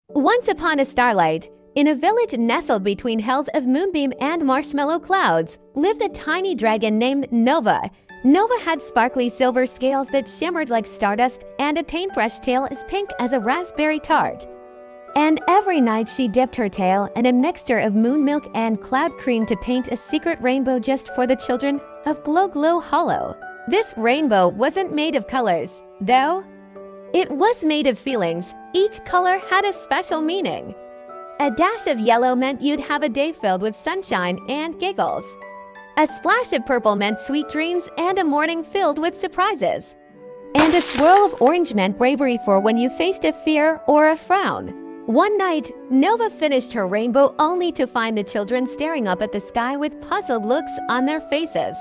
Once upon a starlight, in a village nestled between hills of moonbeam and marshmallow clouds, lived a tiny dragon named Nova. Nova had sparkly silver scales that shimmered like stardust and a paintbrush tail as pink as a raspberry tart. And every night she dipped her tail in a mixture of moon milk and cloud cream to paint a secret rainbow just for the children of Glow Hollow. This rainbow wasn't made of colors, though. It was made of feelings. Each color had a special meaning. A dash of yellow meant you'd have a day filled with sunshine and giggles. A splash of purple meant sweet dreams and a morning filled with surprises. And a swirl of orange meant bravery for when you faced a fear or a frown. One night, Nova finished her rainbow only to find the children staring up at the sky with puzzled looks on their faces.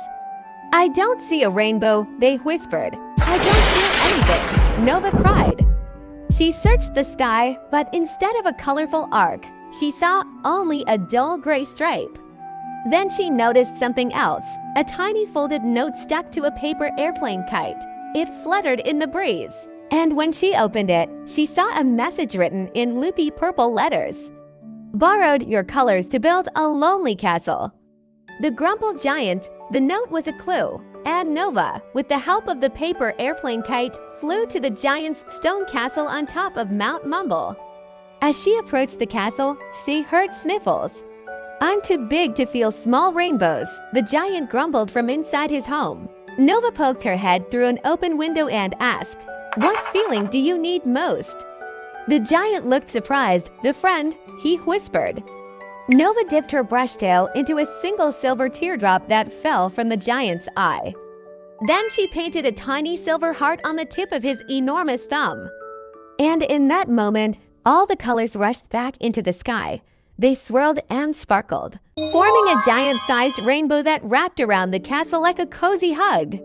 "I don't see a rainbow," they whispered. "I don't feel anything," Nova cried. She searched the sky, but instead of a colorful arc, she saw only a dull gray stripe. Then she noticed something else, a tiny folded note stuck to a paper airplane kite. It fluttered in the breeze. And when she opened it, she saw a message written in loopy purple letters. "Borrowed your colors to build a lonely castle." The grumbled giant, the note was a clue, and Nova, with the help of the paper airplane kite, flew to the giant's stone castle on top of Mount Mumble. As she approached the castle, she heard sniffles. "I'm too big to feel small rainbows," the giant grumbled from inside his home. Nova poked her head through an open window and asked, "What feeling do you need most?" The giant looked surprised. "The friend," he whispered. Nova dipped her brush tail into a single silver teardrop that fell from the giant's eye. Then she painted a tiny silver heart on the tip of his enormous thumb. And in that moment, all the colors rushed back into the sky. They swirled and sparkled, forming a giant-sized rainbow that wrapped around the castle like a cozy hug.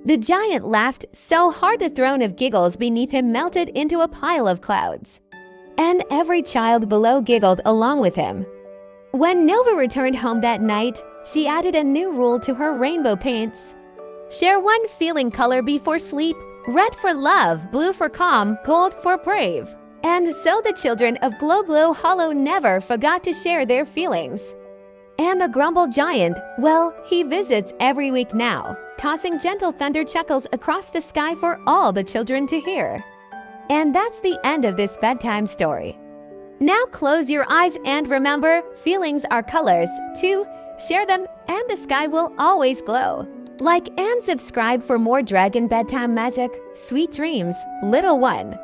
The giant laughed so hard the throne of giggles beneath him melted into a pile of clouds. And every child below giggled along with him. When Nova returned home that night, she added a new rule to her rainbow paints. Share one feeling color before sleep: red for love, blue for calm, gold for brave. And so the children of Glow Hollow never forgot to share their feelings. And the grumbled giant, well, he visits every week now, tossing gentle thunder chuckles across the sky for all the children to hear. And that's the end of this bedtime story. Now close your eyes and remember, feelings are colors, too. Share them and the sky will always glow. Like and subscribe for more dragon bedtime magic. Sweet dreams, little one.